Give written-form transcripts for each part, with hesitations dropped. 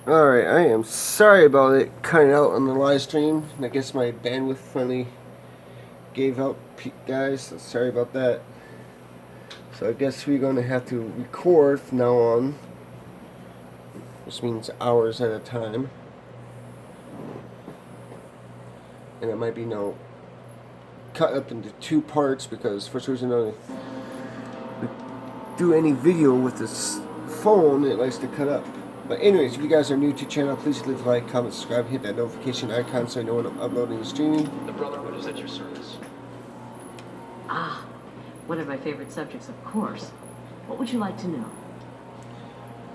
Alright, I am sorry about it cutting out on the live stream. I guess my bandwidth finally gave out, guys. So sorry about that. So I guess we're going to have to record from now on. Which means hours at a time. And it might be cut up into two parts because for some reason I do any video with this phone, it likes to cut up. But anyways, if you guys are new to the channel, please leave a like, comment, subscribe, hit that notification icon so you know when I'm uploading and streaming. The Brotherhood is at your service. Ah, one of my favorite subjects, of course. What would you like to know?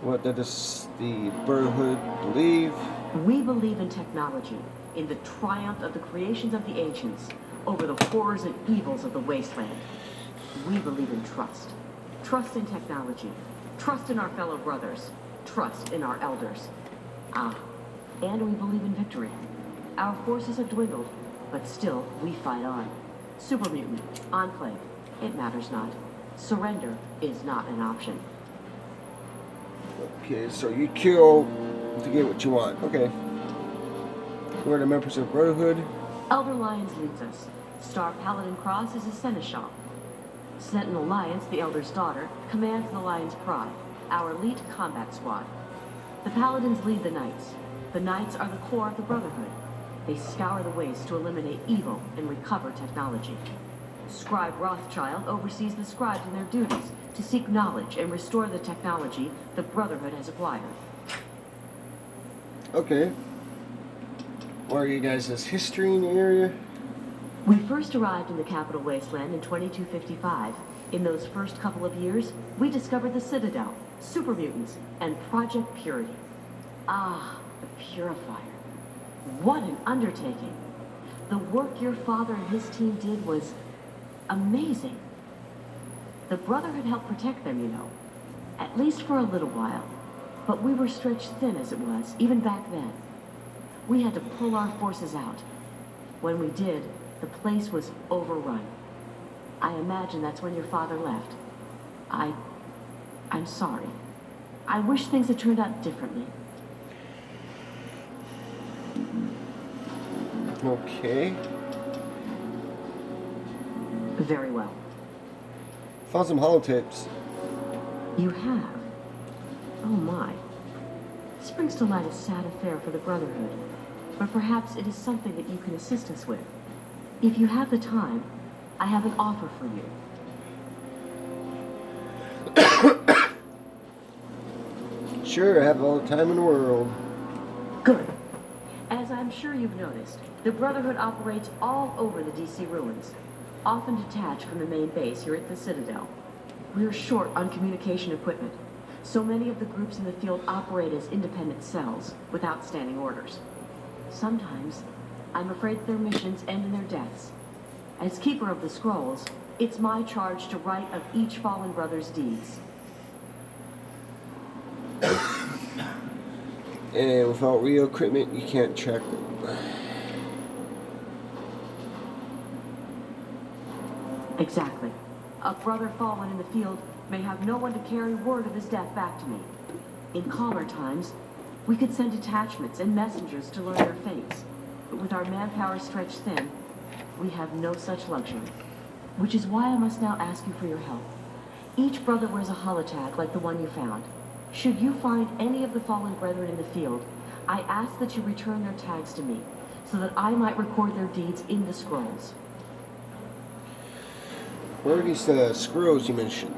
What does the Brotherhood believe? We believe in technology, in the triumph of the creations of the ancients, over the horrors and evils of the wasteland. We believe in trust. Trust in technology. Trust in our fellow brothers. Trust in our elders. Ah, and we believe in victory. Our forces have dwindled, but still we fight on. Super mutant, enclave, it matters not. Surrender is not an option. Okay, so you kill to get what you want. Okay. Who are the members of Brotherhood? Elder Lions leads us. Star Paladin Cross is a seneschal. Sentinel Lions, the Elder's daughter, commands the Lion's Pride, our elite combat squad. The Paladins lead the Knights. The Knights are the core of the Brotherhood. They scour the waste to eliminate evil and recover technology. Scribe Rothschild oversees the scribes in their duties to seek knowledge and restore the technology the Brotherhood has acquired. Okay. What are you guys' history in the area? We first arrived in the capital wasteland in 2255. In those first couple of years, we discovered the Citadel, super mutants, and Project Purity. Ah, the Purifier. What an undertaking. The work your father and his team did was amazing. The Brotherhood helped protect them, you know. At least for a little while. But we were stretched thin as it was, even back then. We had to pull our forces out. When we did, the place was overrun. I imagine that's when your father left. I'm sorry. I wish things had turned out differently. Okay. Very well. Found some holotapes. You have? Oh my. This brings to light a sad affair for the Brotherhood. But perhaps it is something that you can assist us with. If you have the time, I have an offer for you. Sure, I have all the time in the world. Good. As I'm sure you've noticed, the Brotherhood operates all over the DC ruins, often detached from the main base here at the Citadel. We're short on communication equipment, so many of the groups in the field operate as independent cells, without standing orders. Sometimes, I'm afraid their missions end in their deaths. As Keeper of the Scrolls, it's my charge to write of each fallen brother's deeds. And without real equipment, you can't track them. Exactly. A brother fallen in the field may have no one to carry word of his death back to me. In calmer times, we could send detachments and messengers to learn their fates. But with our manpower stretched thin, we have no such luxury. Which is why I must now ask you for your help. Each brother wears a holotag like the one you found. Should you find any of the fallen brethren in the field, I ask that you return their tags to me, so that I might record their deeds in the scrolls. What are these scrolls you mentioned?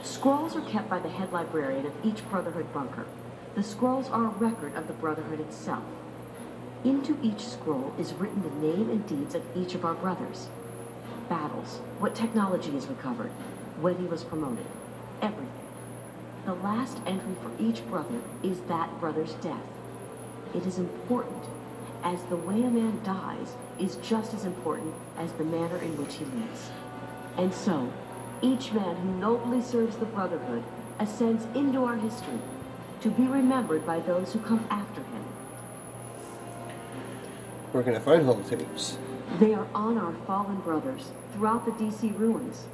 Scrolls are kept by the head librarian of each Brotherhood bunker. The scrolls are a record of the Brotherhood itself. Into each scroll is written the name and deeds of each of our brothers. Battles, what technology is recovered, when he was promoted, everything. The last entry for each brother is that brother's death. It is important, as the way a man dies is just as important as the manner in which he lives. And so, each man who nobly serves the Brotherhood ascends into our history, to be remembered by those who come after him. Where can I find holotapes? They are on our fallen brothers throughout the DC ruins.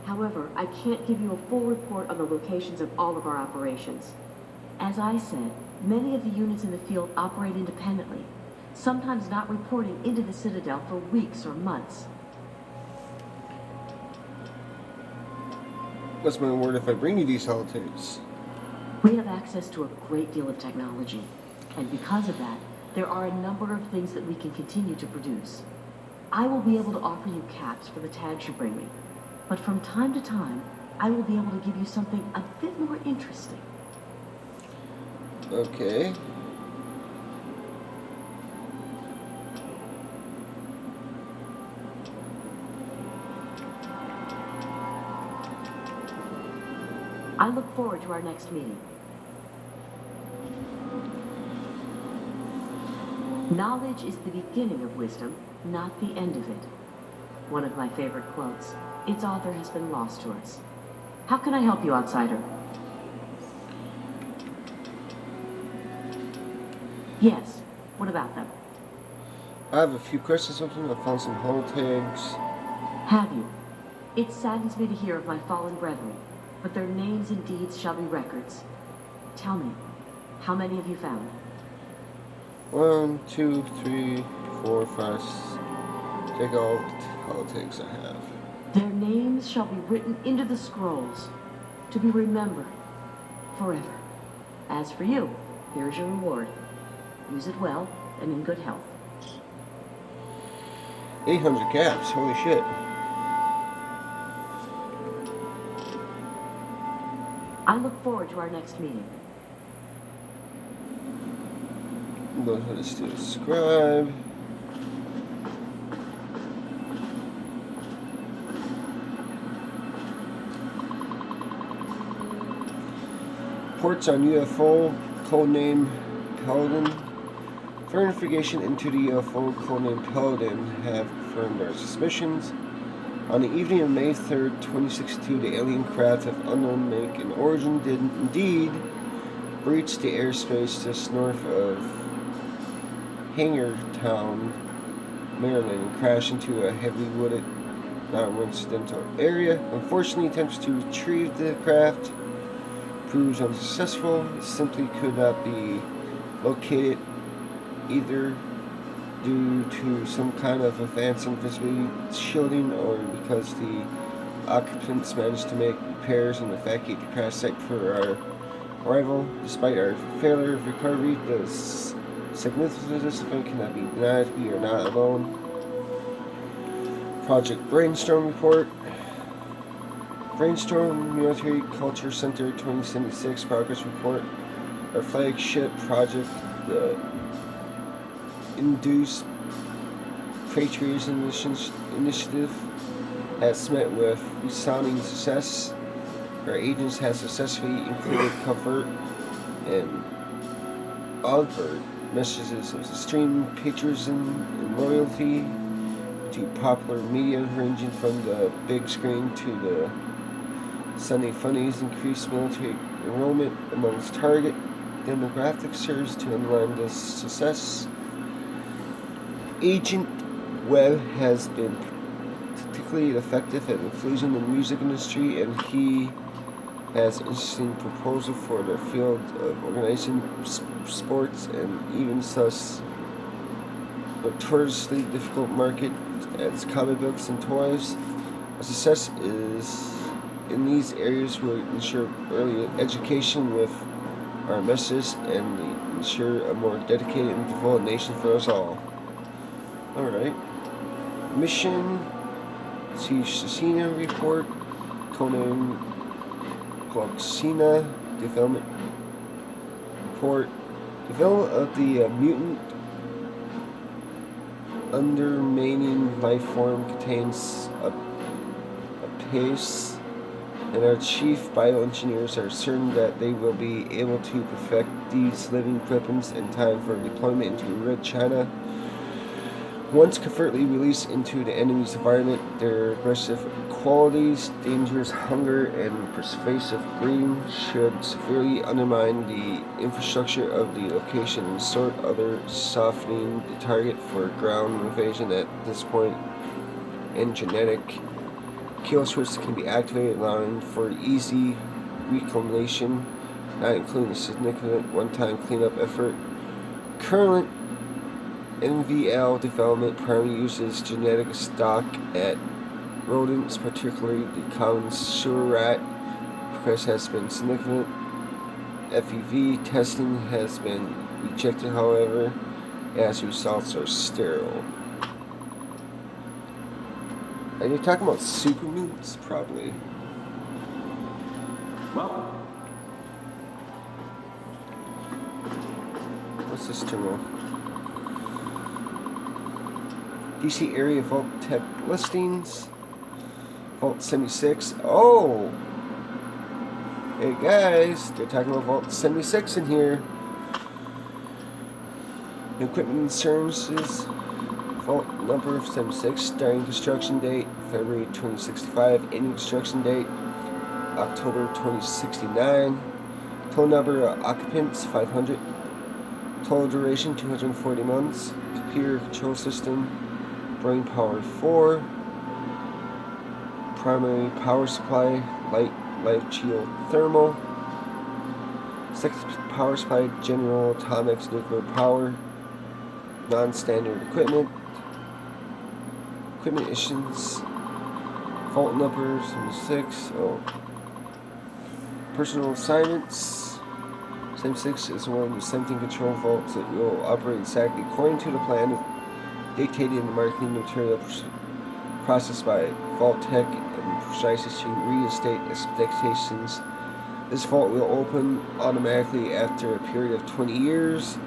However, I can't give you a full report on the locations of all of our operations. As I said, many of the units in the field operate independently, sometimes not reporting into the Citadel for weeks or months. What's my word if I bring you these holotapes? We have access to a great deal of technology, and because of that, there are a number of things that we can continue to produce. I will be able to offer you caps for the tags you bring me, but from time to time, I will be able to give you something a bit more interesting. Okay. I look forward to our next meeting. Knowledge is the beginning of wisdom, not the end of it. One of my favorite quotes. Its author has been lost to us. How can I help you, outsider? Yes. What about them? I have a few questions with them. I found some holotags. Have you? It saddens me to hear of my fallen brethren, but their names and deeds shall be records. Tell me, how many have you found? 1, 2, 3, 4, 5. Take all the holotags I have. Their names shall be written into the scrolls, to be remembered forever. As for you, here's your reward. Use it well and in good health. 800 caps. Holy shit. I look forward to our next meeting. Know how to subscribe. Reports on UFO, codename Paladin. Further investigation into the UFO codename Paladin have confirmed our suspicions. On the evening of May 3rd, 2062, the alien craft of unknown make and origin did indeed breach the airspace just north of Hangertown, Maryland, and crash into a heavily wooded, non-residential area. Unfortunately, attempts to retrieve the craft proves unsuccessful. It simply could not be located, either due to some kind of advanced invisibility shielding or because the occupants managed to make repairs and evacuate the crash site for our arrival. Despite our failure of recovery, the significance of this event cannot be denied. We are not alone. Project Brainstorm Report. Brainstorm Military Culture Center 2076 Progress Report. Our flagship project, the Induced Patriotism Initiative, has met with resounding success. Our agents have successfully included covert and overt messages of extreme patriotism and loyalty to popular media, ranging from the big screen to the Sunday funnies. Increased military enrollment amongst target demographics serves to underline this success. Agent Webb has been particularly effective at influencing the music industry, and he has an interesting proposal for the field of organizing sports and even such notoriously difficult market as comic books and toys. Our success is in these areas will ensure early education with our message and ensure a more dedicated and devoted nation for us all. Alright. Mission Cecina Report. Conan Gloxina Development Report. Development of the mutant undermining life form contains a pace, and our chief bioengineers are certain that they will be able to perfect these living weapons in time for deployment into Red China. Once covertly released into the enemy's environment, their aggressive qualities, dangerous hunger, and pervasive greed should severely undermine the infrastructure of the location and sort other softening the target for ground invasion at this point. And genetic kill switch can be activated, allowing for easy reclamation not including a significant one-time cleanup effort. Current NVL development primarily uses genetic stock at rodents, particularly the common sewer rat. Progress has been significant. FEV testing has been rejected, however, as results are sterile. Are you talking about super mutants? Probably. Well, What's this terminal? DC area Vault Tech listings. Vault 76. Oh! Hey guys, they're talking about Vault 76 in here. Equipment and services. Vault number 76. Starting construction date February 2065. Ending construction date October 2069. Total number of occupants 500. Total duration 240 months. Computer control system. Brain power 4. Primary power supply. Light shield thermal. Second power supply. General atomics nuclear power. Non-standard equipment. Equipment issues. Vault numbers 76. Oh. Personal assignments. 76 is one of the 17 control vaults that will operate exactly according to the plan dictated in the marketing material processed by Vault Tech and precisely to reinstate expectations. This vault will open automatically after a period of 20 years,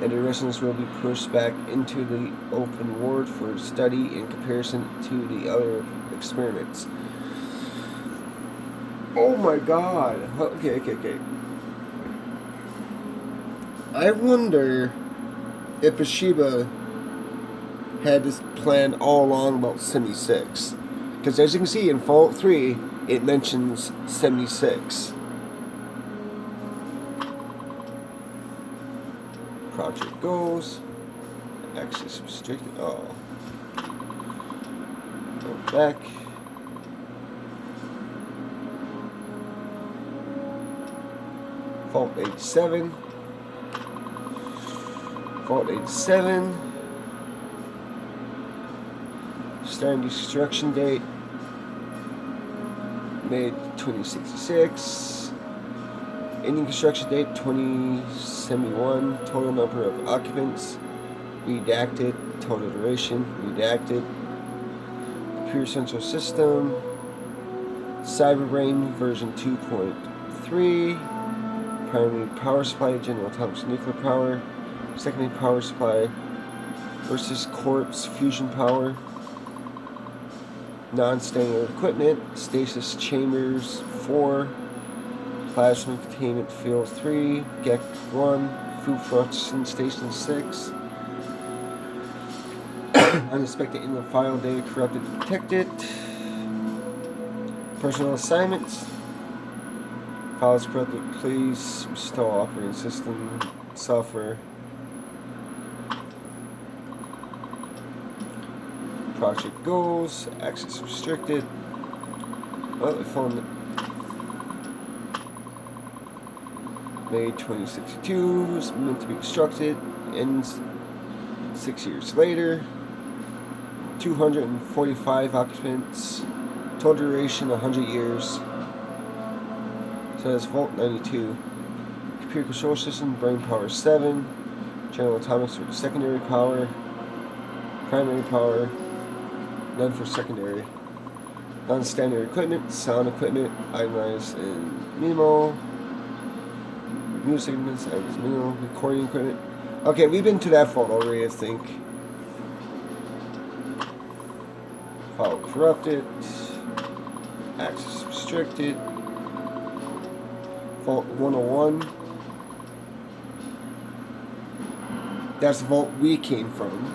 and the residents will be pushed back into the open ward for study in comparison to the other experiments. Oh my god. Okay. I wonder if Toshiba had this plan all along about 76. Because as you can see in Vault 3, it mentions 76. Project goals. Access restricted. Oh. Go back. Vault 87. Vault 87. Starting construction date May 2066. Ending construction date 2071. Total number of occupants redacted. Total duration redacted. Computer central system. Cyberbrain version 2.3. Primary power supply. General atomic nuclear power. Secondary power supply versus corpse fusion power. Non-standard equipment. Stasis chambers 4. Plasma containment field 3. GEC 1. Food production station 6. Unexpected inland file data corrupted detected. Personal assignments. Files corrupted, please install operating system software. Project goals, access restricted. Well, we found May 2062 is meant to be constructed, ends 6 years later. 245 occupants, total duration 100 years. So that's Vault 92. Computer control system, brain power 7. General atomics for secondary power. Primary power. None for secondary. Non-standard equipment, sound equipment, itemized in minimal. Music instruments, itemized minimal. Recording equipment. Okay, we've been to that vault already, I think. File corrupted. Access restricted. Vault 101. That's the vault we came from.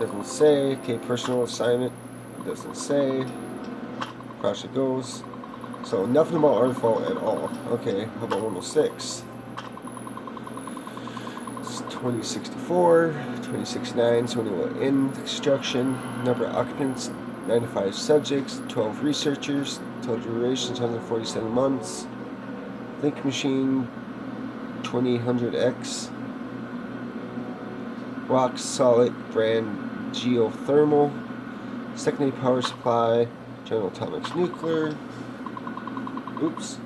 Doesn't say. Okay, personal assignment. Doesn't say. Project goes. So nothing about our vault at all. Okay, how about 106? It's 2064, 2069, so when it will end construction. Number of occupants 95 subjects, 12 researchers, total duration 147 months. Think machine 2800X. Rock solid brand geothermal. Secondary power supply, General Atomics nuclear. Oops.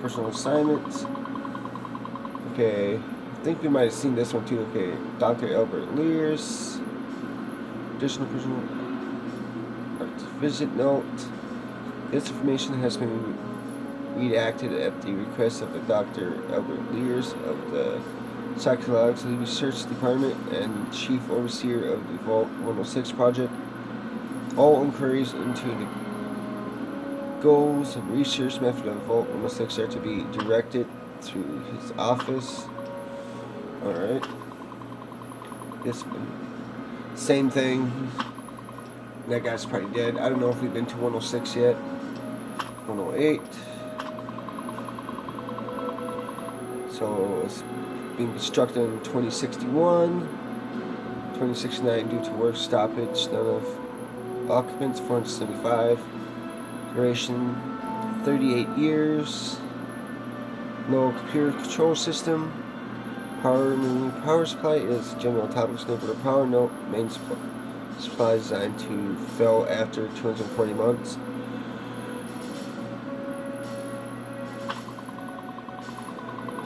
Personal assignments. Okay, I think we might have seen this one too. Okay, Dr. Albert Lears. Additional personal visit note. This information has been redacted at the request of the Dr. Albert Lears of the Psychological Research Department and Chief Overseer of the Vault 106 project. All inquiries into the goals and research method of Vault 106 are to be directed through his office. Alright. This one. Same thing. That guy's probably dead. I don't know if we've been to 106 yet. 108. So it's being constructed in 2061. 2069 due to work stoppage. None of occupants. 475. Duration 38 years. No computer control system. Power supply is General Atomics nuclear power. No main supply designed to fail after 240 months.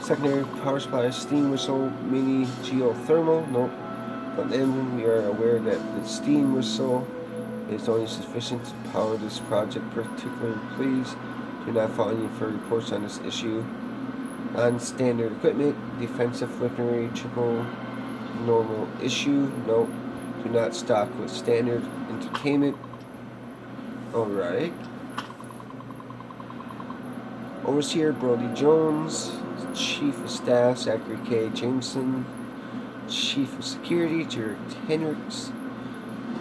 Secondary power supply is steam whistle mini geothermal. Nope. From the engine, we are aware that the steam whistle is only sufficient to power this project. Particularly, please do not follow any further reports on this issue. On standard equipment, defensive weaponry, triple normal issue. Nope. Do not stock with standard entertainment. Alright. Overseer Brody Jones. Chief of Staff Zachary K. Jameson. Chief of Security Jared Hendricks.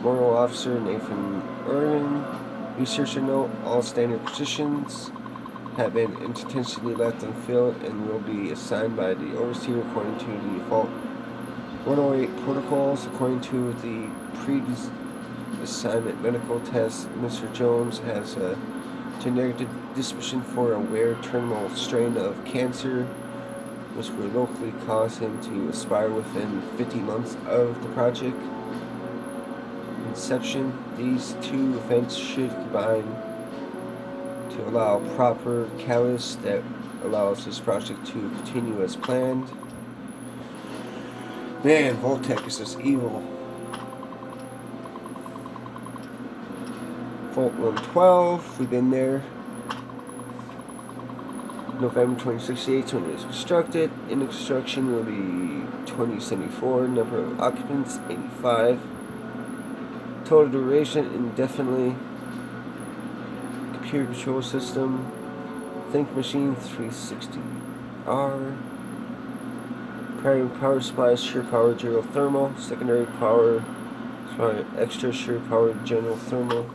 Moral Officer Nathan Erwin. Researcher note: all standard positions have been intentionally left unfilled and will be assigned by the overseer according to the default 108 protocols. According to the pre-assignment medical test, Mr. Jones has a genetic disposition for a rare terminal strain of cancer, which would locally cause him to expire within 50 months of the project inception. These two events should combine to allow proper catalyst that allows this project to continue as planned. Man, Voltec is just evil. Vault 112, we've been there. November 2068 when it is constructed. In the construction will be 2074. Number of occupants 85. Total duration indefinitely. Computer control system. Think machine 360R. Primary power supply shear power geothermal. Secondary power supply extra shear power general thermal.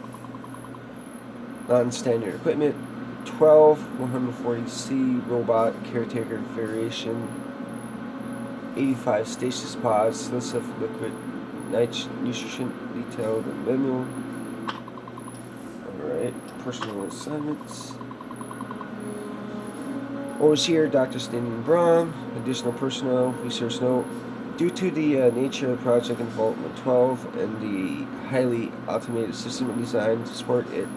Non-standard equipment. 12 140C robot caretaker variation. 85 stasis pods. List of liquid nutrition detailed manual. Alright, personal assignments. Overseer Dr. Stanley Braun. Additional personnel. Research note: due to the nature of the project in Vault 112 and the highly automated system designed to support it,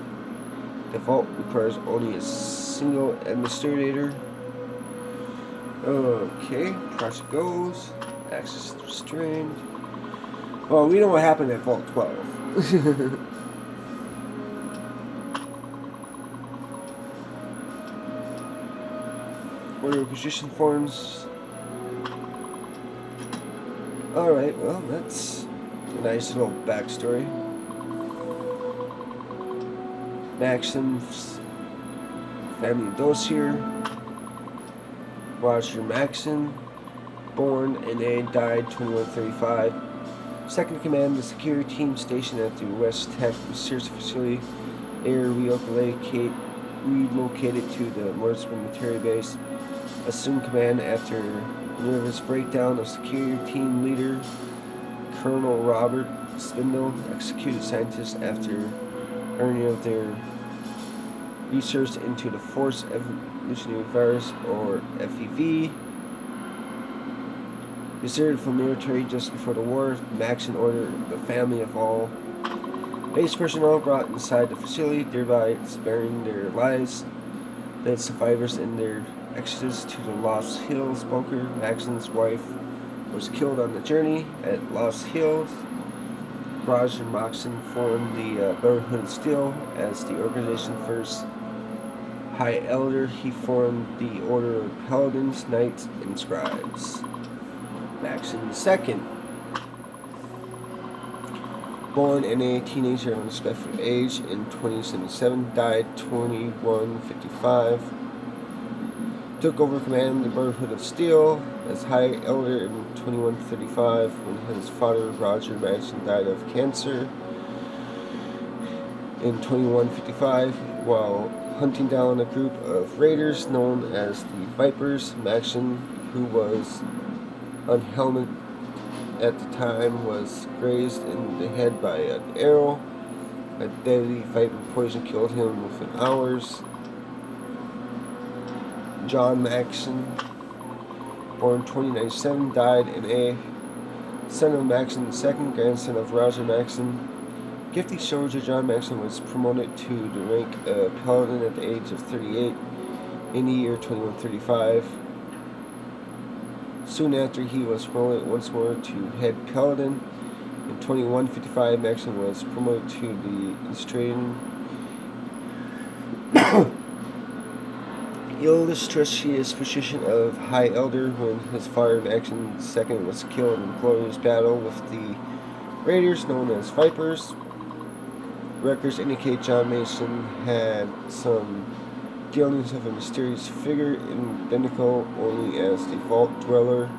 the Vault requires only a single administrator. Okay, project goes. Access restrained. Well, we know what happened at Vault 12. Order requisition forms. Alright, well, that's a nice little backstory. Maxson's family dossier. Roger Maxson, born NA, died 2135. Second command, the security team stationed at the West Tech Research Facility. Air relocated to the Morrisburg military base. Assumed command after nervous breakdown of security team leader Colonel Robert Spindle executed scientists after learning of their research into the Forced Evolutionary Virus, or FEV. Deserted from military just before the war, Maxson ordered the family of all base personnel brought inside the facility, thereby sparing their lives. The survivors in their exodus to the Lost Hills bunker. Maxson's wife was killed on the journey at Lost Hills. Roger Maxson formed the Brotherhood of Steel as the organization's first High Elder. He formed the Order of Paladins, Knights, and Scribes. Maxson II. Born in a teenager of unspecified age in 2077, died 2155. Took over command of the Brotherhood of Steel as High Elder in 2135 when his father, Roger Maxson, died of cancer. In 2155, while hunting down a group of raiders known as the Vipers, Maxson, who was unhelmeted at the time, was grazed in the head by an arrow. A deadly viper poison killed him within hours. John Maxson, born 2097, died in a son of Maxson II, grandson of Roger Maxson. Gifted soldier John Maxson was promoted to the rank of Paladin at the age of 38 in the year 2135. Soon after, he was promoted once more to head Paladin. In 2155, Maxson was promoted to the Intstagram illustrious position of High Elder when his father, Maxson II, was killed in a glorious battle with the raiders known as Vipers. Records indicate John Maxson had some dealings with a mysterious figure identical only as the Vault Dweller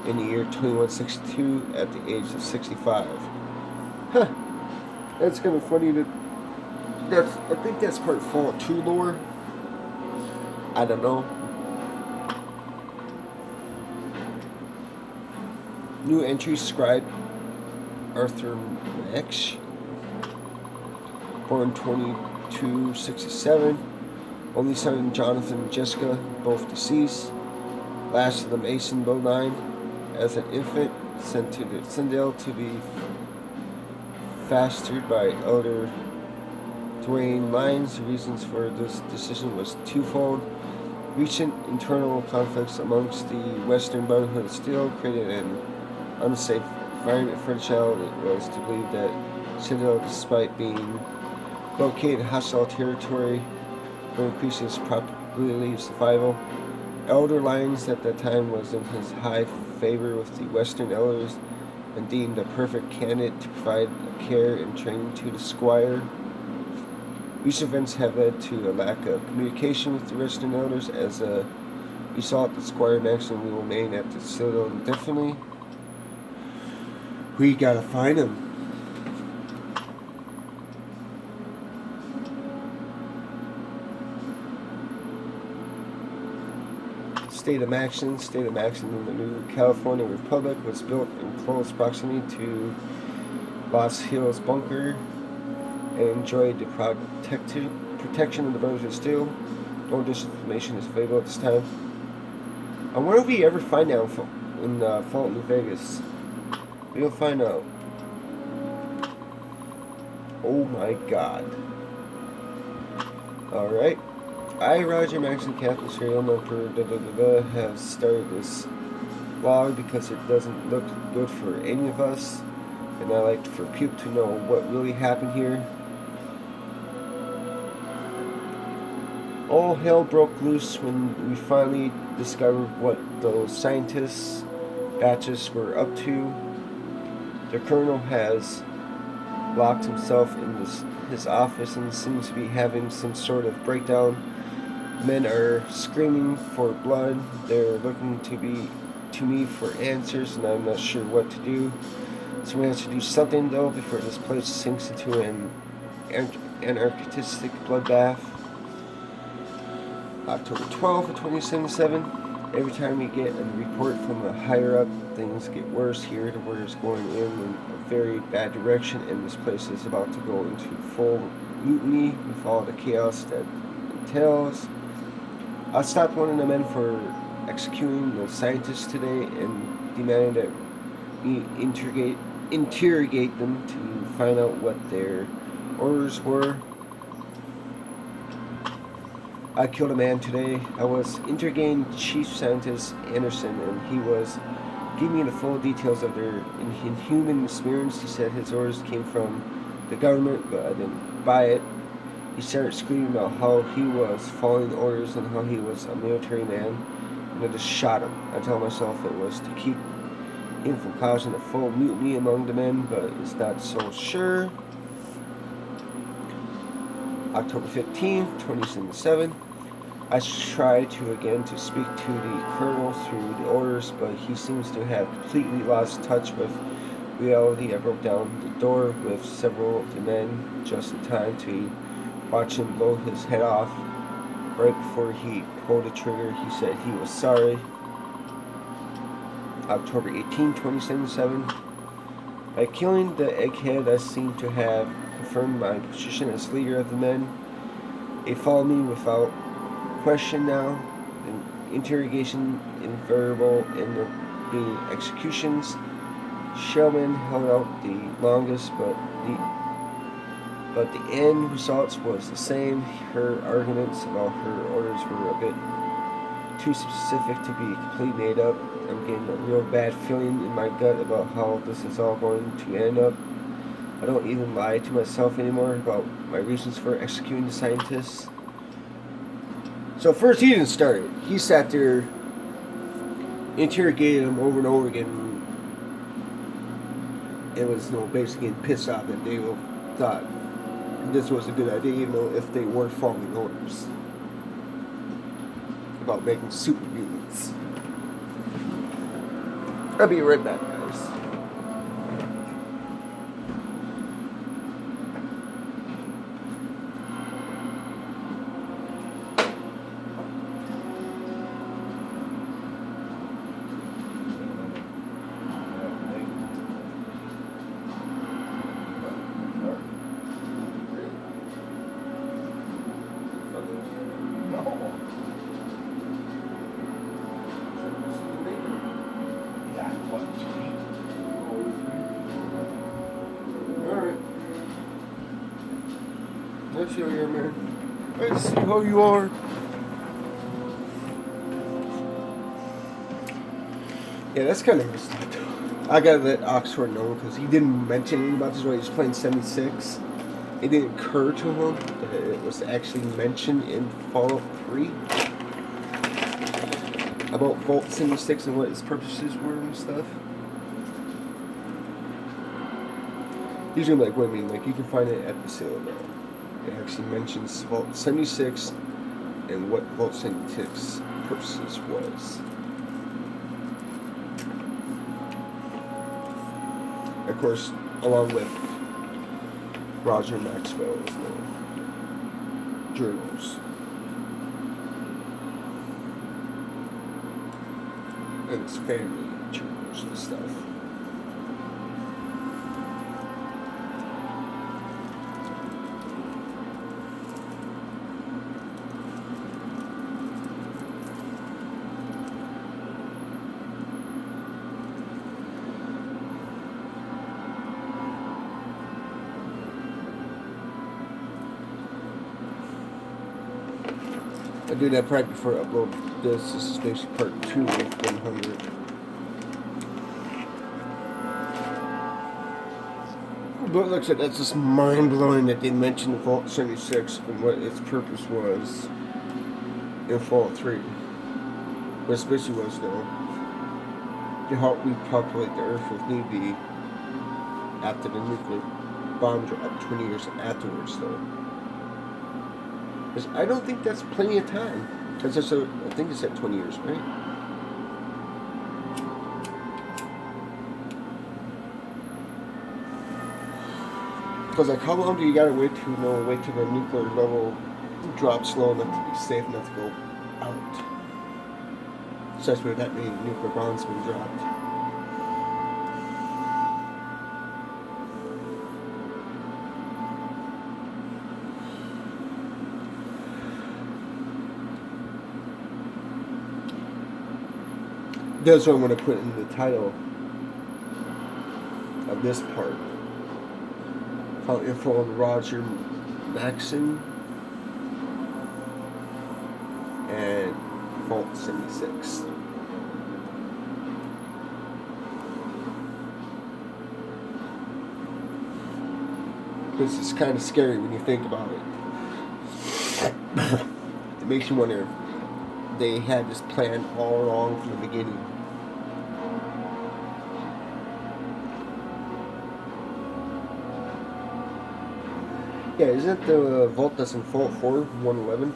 in the year 2162 at the age of 65. Huh. That's kind of funny that I think that's part of Fallout 2 lore. I don't know. New entry, Scribe Arthur Mech, born 2267. Only son Jonathan and Jessica, both deceased. Last of the Mason bloodline. As an infant, sent to the Citadel to be fostered by Elder Dwayne Lyons. The reasons for this decision was twofold. Recent internal conflicts amongst the Western Brotherhood of Steel created an unsafe environment for the child. It was to believe that Citadel, despite being located in hostile territory, would increase his probability of survival. Elder Lyons at that time was in his high favor with the Western elders and deemed a perfect candidate to provide care and training to the Squire. These events have led to a lack of communication with the Western elders. As a result, the Squire Maxson will remain at the Citadel indefinitely. We gotta find him. State of Maxson in the New California Republic was built in close proximity to Lost Hills bunker and enjoyed the protection of the Brothers of Steel. No disinformation is available at this time. I wonder if we ever find out in Fallout New Vegas. We'll find out. Oh my god. Alright. I, Roger Maxson, Captain Serial Number, have started this vlog because it doesn't look good for any of us, and I like for people to know what really happened here. All hell broke loose when we finally discovered what those scientists batches were up to. The Colonel has locked himself in his office and seems to be having some sort of breakdown. Men are screaming for blood. They're looking to me for answers, and I'm not sure what to do. So we have to do something though before this place sinks into an anarchistic bloodbath. October 12th of 2077. Every time we get a report from a higher up, things get worse here. The weather's going in a very bad direction, and this place is about to go into full mutiny with all the chaos that entails. I stopped one of the men for executing the scientists today and demanded that we interrogate them to find out what their orders were. I killed a man today. I was interrogating Chief Scientist Anderson, and he was giving me the full details of their inhuman experience. He said his orders came from the government, but I didn't buy it. He started screaming about how he was following orders and how he was a military man, and I just shot him. I told myself it was to keep him from causing a full mutiny among the men, but it's not so sure. October 15th, 2077. I tried to speak to the colonel through the orders, but he seems to have completely lost touch with reality. I broke down the door with several of the men just in time to watch him blow his head off. Right before he pulled the trigger, he said he was sorry. October 18, 2077. By killing the egghead, I seem to have confirmed my position as leader of the men. They follow me without question now. The interrogation invariable in the being executions. Shellman held out the longest, but the end results was the same. Her arguments about her orders were a bit too specific to be completely made up. I'm getting a real bad feeling in my gut about how this is all going to end up. I don't even lie to myself anymore about my reasons for executing the scientists. So first he didn't start it. He sat there, interrogated them over and over again. It was basically getting pissed off that they thought this was a good idea, even though if they weren't following orders about making super mutants. I'll be right back, guys. Let's show you, man. Let's see how you are. Yeah, that's kind of messed up. I gotta let Oxford know because he didn't mention anything about this while he was playing 76. It didn't occur to him that it was actually mentioned in Fallout 3 about Vault 76 and what its purposes were and stuff. He's gonna be like, wait a minute, like you can find it at the sale now. It actually mentions Vault 76 and what Vault 76 purposes was. Of course, along with Roger Maxwell's journals. And his family journals and stuff. I do that right before I upload this. This is basically part 2 of 100. But like I said, that's just mind-blowing that they mentioned Vault 76 and what its purpose was in Fallout 3. What its basically was, though, to help repopulate the Earth with newbie after the nuclear bomb dropped 20 years afterwards, though. Because I don't think that's plenty of time. Because I think it's at 20 years, right? Because like, how long do you gotta wait to wait till the nuclear level drops low enough to be safe enough to go out? Especially with that many nuclear bombs being dropped. That's what I'm going to put in the title of this part. Found info on Roger Maxson and Vault 76. This is kind of scary when you think about it. It makes you wonder if they had this plan all along from the beginning. Yeah, isn't the vault that's in Vault 4 111?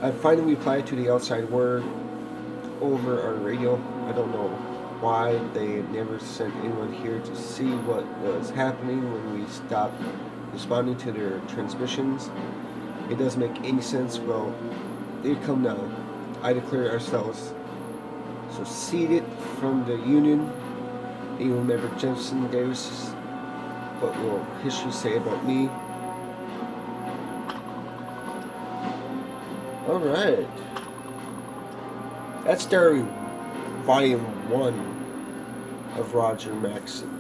I finally replied to the outside word over our radio. I don't know why they never sent anyone here to see what was happening when we stopped responding to their transmissions. It doesn't make any sense. Well, they come now. I declare ourselves seceded from the Union. You will never Jensen Davis. What will history say about me? Alright. That's their volume 1 of Roger Maxson.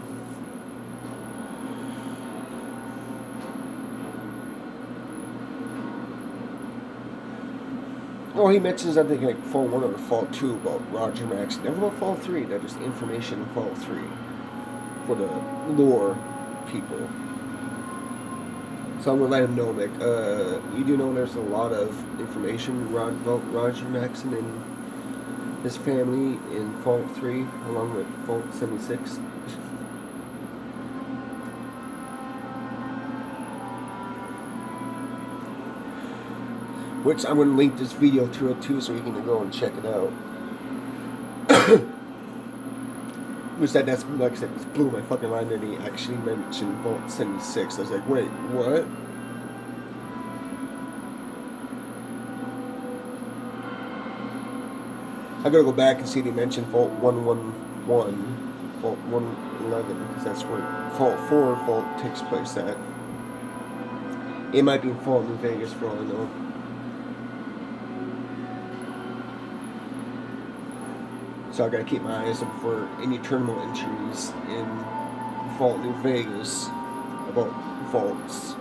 Oh, he mentions, I think, like Fall 1 or Fall 2 about Roger Maxson. Never about Fall 3. That just information in Fall 3 for the lore people. So I'm going to let him know, like, you do know there's a lot of information about Roger Maxson and his family in Fall 3, along with Fall 76. Which I'm going to link this video to it too, so you can go and check it out. Which that's, like I said, it blew my fucking mind that he actually mentioned Vault 76. I was like, wait, what? I gotta go back and see they mentioned Vault 111, Vault 111, because that's where Vault 4 Vault takes place at. It might be in Vault New Vegas for all I know. So I gotta keep my eyes up for any terminal entries in Vault New Vegas about vaults.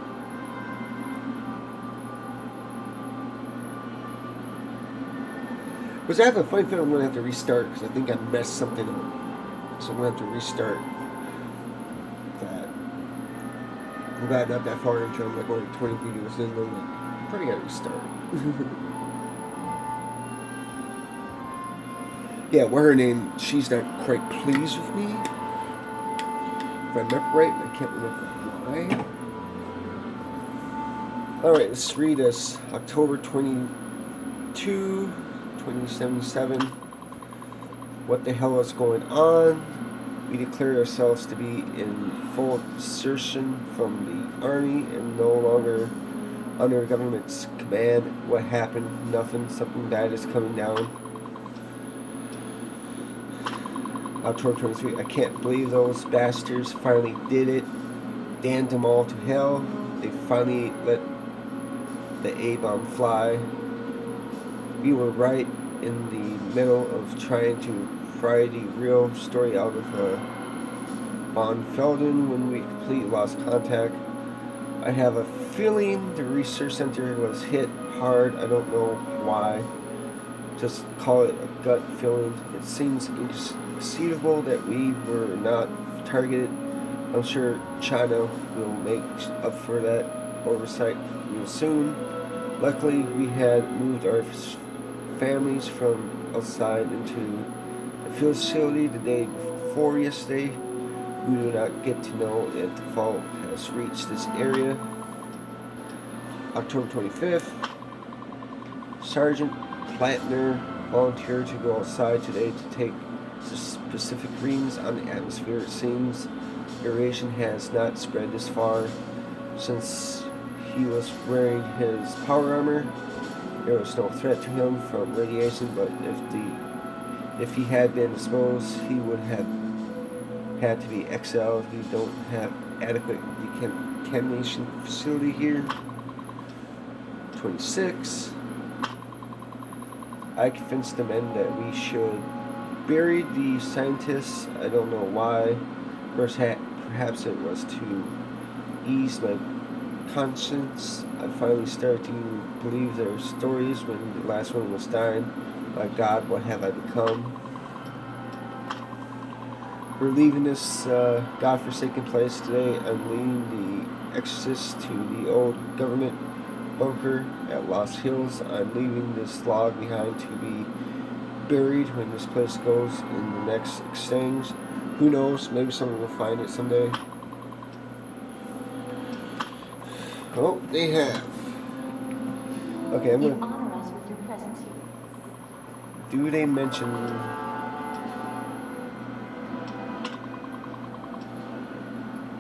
Because I have a funny feeling I'm gonna have to restart because I think I messed something up. So I'm gonna have to restart that. I'm glad not that far into it. I'm like only 20 videos in, I'm like, probably gotta restart. Yeah, what her name, she's not quite pleased with me. If I remember right, I can't remember why. Alright, let's read this. October 22, 2077. What the hell is going on? We declare ourselves to be in full desertion from the army and no longer under government's command. What happened? Nothing. Something bad is coming down. October 23. I can't believe those bastards finally did it. Damned them all to hell. They finally let the A-bomb fly. We were right in the middle of trying to pry the real story out of von Felden when we completely lost contact. I have a feeling the research center was hit hard. I don't know why. Just call it a gut feeling. It seems inconceivable that we were not targeted. I'm sure China will make up for that oversight real soon. Luckily, we had moved our families from outside into the field facility the day before yesterday. We do not get to know if the fault has reached this area. October 25th. Sergeant Plattner volunteered to go outside today to take specific readings on the atmosphere. It seems irradiation has not spread this far since he was wearing his power armor. There was no threat to him from radiation, but if he had been exposed, he would have had to be exiled. We don't have adequate decontamination facility here. 26. I convinced the men that we should bury the scientists. I don't know why. Perhaps it was to ease my conscience. I finally started to believe their stories when the last one was dying. My God, what have I become? We're leaving this godforsaken place today. I'm leading the exorcists to the old government bunker at Lost Hills. I'm leaving this log behind to be buried when this place goes in the next exchange. Who knows? Maybe someone will find it someday. Oh, they have. Okay, I'm You gonna. honor us with your presence here. Do they mention?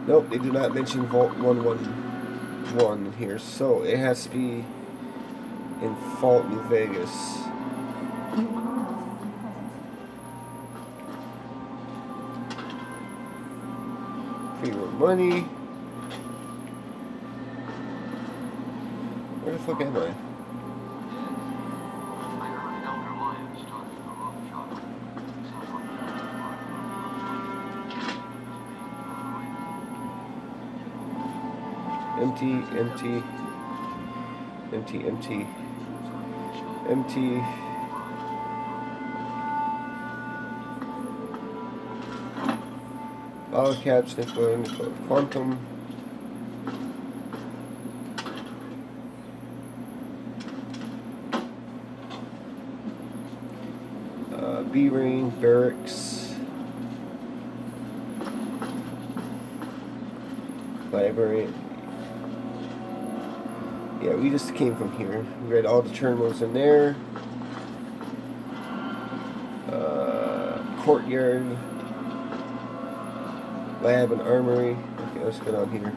Nope, they do not mention Vault 111 here, so it has to be in Vault, New Vegas. You honor us with your presence. Free more money. Where the fuck am I? Empty, empty, empty, empty, empty. All caps, nickel, quantum. B-ring, barracks. Library. Yeah, we just came from here. We read all the terminals in there. Courtyard. Lab and armory. Okay, let's go down here.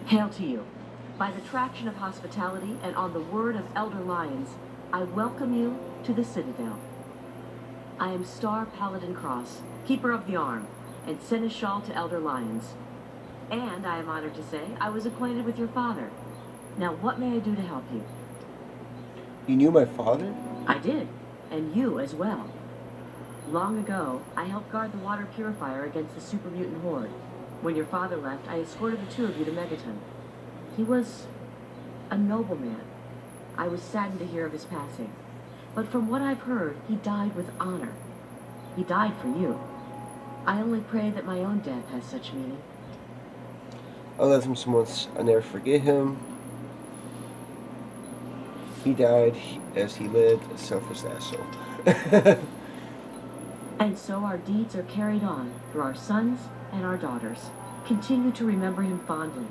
Hail to you. By the traction of hospitality and on the word of Elder Lyons, I welcome you to the Citadel. I am Star Paladin Cross, Keeper of the Arm, and Seneschal to Elder Lyons. And I am honored to say I was acquainted with your father. Now, what may I do to help you? You knew my father? I did, and you as well. Long ago, I helped guard the water purifier against the super mutant horde. When your father left, I escorted the two of you to Megaton. He was a noble man. I was saddened to hear of his passing. But from what I've heard, he died with honor. He died for you. I only pray that my own death has such meaning. I love him so much, I never forget him. He died as he lived, a selfless asshole. And so our deeds are carried on through our sons and our daughters. Continue to remember him fondly.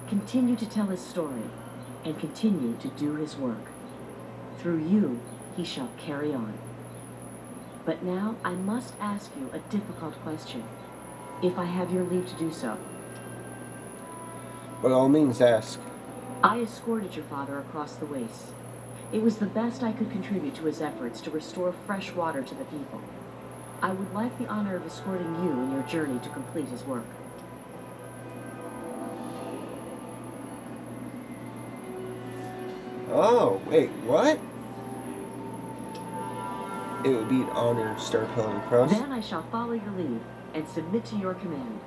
Continue to tell his story. And continue to do his work. Through you, he shall carry on. But now I must ask you a difficult question, if I have your leave to do so. By all means, ask. I escorted your father across the wastes. It was the best I could contribute to his efforts to restore fresh water to the people. I would like the honor of escorting you in your journey to complete his work. Oh, wait, what? It would be an honor, Star Paladin Cross. Then I shall follow your lead and submit to your command.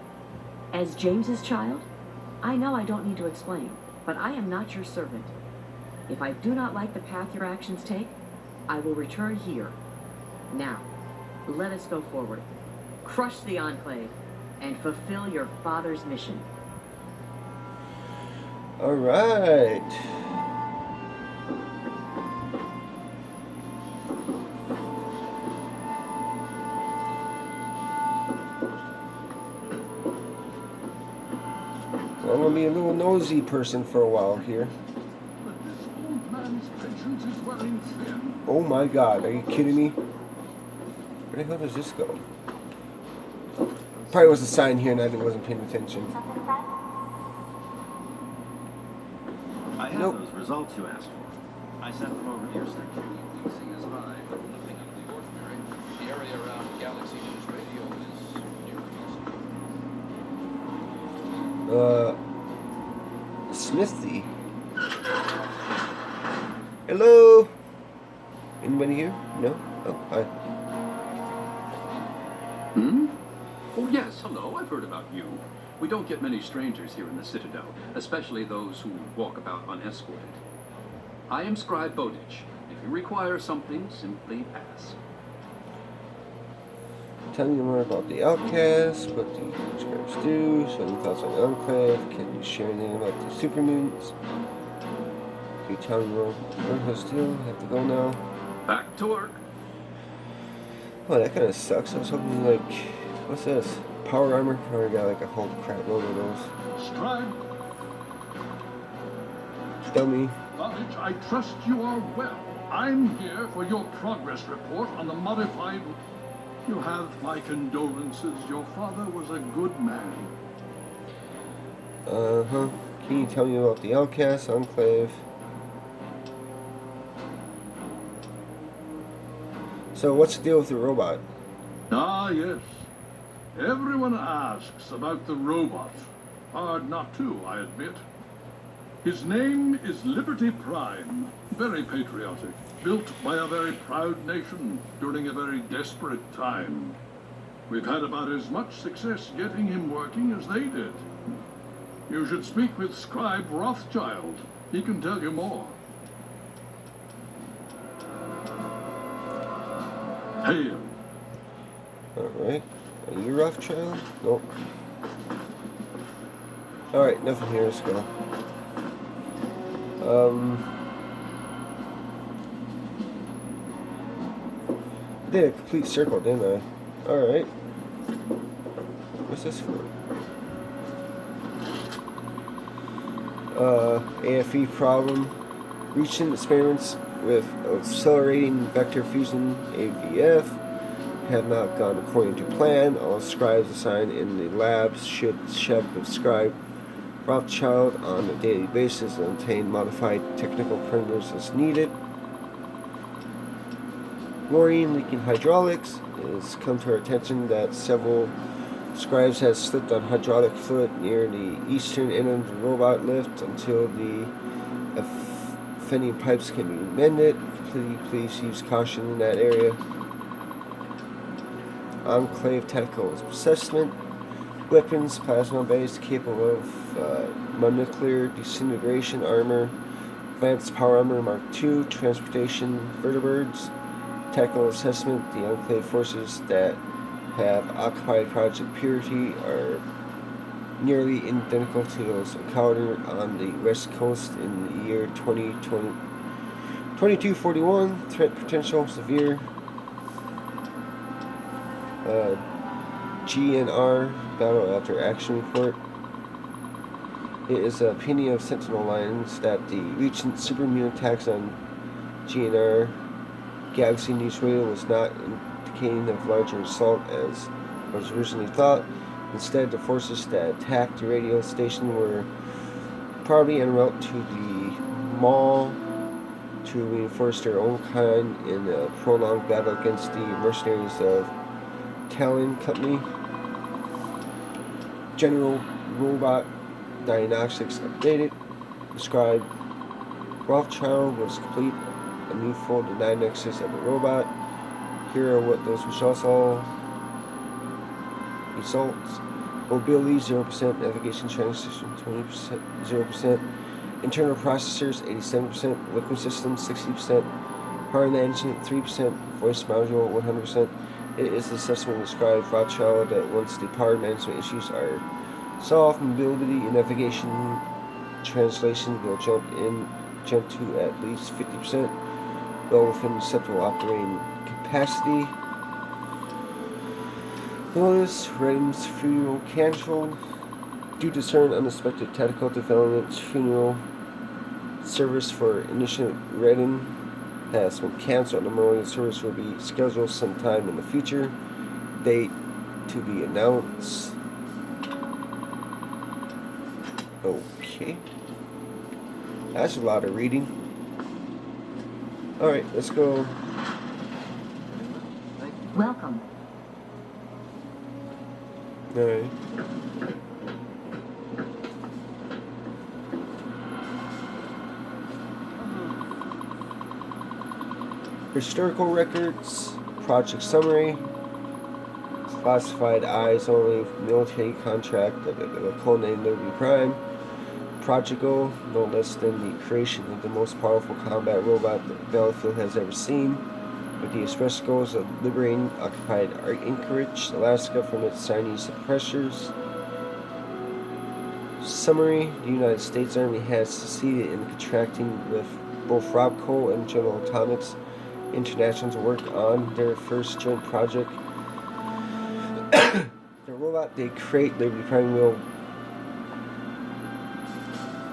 As James's child, I know I don't need to explain, but I am not your servant. If I do not like the path your actions take, I will return here. Now, let us go forward. Crush the Enclave and fulfill your father's mission. All right. I'm gonna be a little nosy person for a while here. But this old man's patience is wearing thin. Oh my god, are you kidding me? Where the hell does this go? Probably was a sign here and I wasn't paying attention. I have Nope. those results you asked for. I sent them over to your secretary. Nothing out of the ordinary. The area around Galaxy News Radio is near Smithy. Hello? Anybody here? No? Oh, hi. Hmm? Oh, yes, hello. I've heard about you. We don't get many strangers here in the Citadel, especially those who walk about unescorted. I am Scribe Bowditch. If you require something, simply ask. Tell me more about the Outcast, what the scribes do, show me thoughts on the Enclave, can you share anything about the supermutants? Can you tell me more about the still? Have to go now. Back to work. Oh, that kind of sucks. I was hoping, like, what's this? Power armor? I already got like a whole crap load of those. Scribe Dummy. Bowditch, I trust you are well. I'm here for your progress report on the modified... You have my condolences. Your father was a good man. Uh-huh. Can you tell me about the Outcast, Enclave? So, what's the deal with the robot? Ah, yes. Everyone asks about the robot. Hard not to, I admit. His name is Liberty Prime. Very patriotic. Built by a very proud nation during a very desperate time. We've had about as much success getting him working as they did. You should speak with Scribe Rothschild. He can tell you more. Hail. Alright. Are you Rothschild? Nope. Alright, nothing here. Let's go. I did a complete circle, didn't I? Alright. What's this for? AFE problem. Recent experiments with accelerating vector fusion, AVF, have not gone according to plan. All scribes assigned in the labs should check with Scribe Rothschild on a daily basis and obtain modified technical parameters as needed. Chlorine leaking hydraulics. It has come to our attention that several scribes have slipped on hydraulic fluid near the eastern end of the robot lift until the offending pipes can be mended. Please use caution in that area. Enclave tactical assessment. Weapons, plasma-based, capable of mononuclear disintegration armor. Advanced power armor Mark II. Transportation vertebrates. Tactical assessment. The Enclave forces that have occupied Project Purity are nearly identical to those encountered on the West Coast in the year 2241. Threat potential severe. GNR Battle After Action Report. It is the opinion of Sentinel Lines that the recent supermutant attacks on GNR Galaxy News Radio was not indicating of larger assault as was originally thought. Instead, the forces that attacked the radio station were probably en route to the mall to reinforce their own kind in a prolonged battle against the mercenaries of Talon Company. General Robot Diagnostics updated. Described Rothschild was complete a new full diagnosis of the robot. Here are what those results are. Mobility 0%, navigation transition 20%, 0%, internal processors 87%, liquid systems 60%, power management 3%, voice module 100%. It is the assessment described Rothschild that once the power management issues are solved, mobility and navigation translation will jump to at least 50%, well within acceptable operating capacity. Notice, readiness fuel canceled. Due to certain unexpected technical developments, funeral service for Initiate Redding has been canceled. The memorial service will be scheduled sometime in the future. Date to be announced. Okay. That's a lot of reading. Alright, let's go. Welcome. Alright. Historical records, project summary, classified eyes only military contract of a codenamed Liberty Prime. Project goal, no less than the creation of the most powerful combat robot the battlefield has ever seen, with the express goals of liberating occupied Anchorage, Alaska from its Chinese oppressors. Summary, the United States Army has succeeded in contracting with both Robco and General Atomics International to work on their first joint project. The robot they create, Liberty Prime, will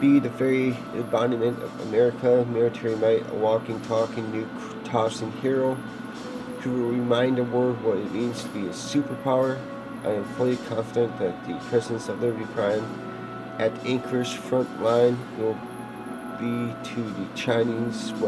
be the very embodiment of America, military might, a walking, talking, nuke-tossing hero who will remind the world what it means to be a superpower. I am fully confident that the presence of Liberty Prime at the Anchorage front line will be to the Chinese what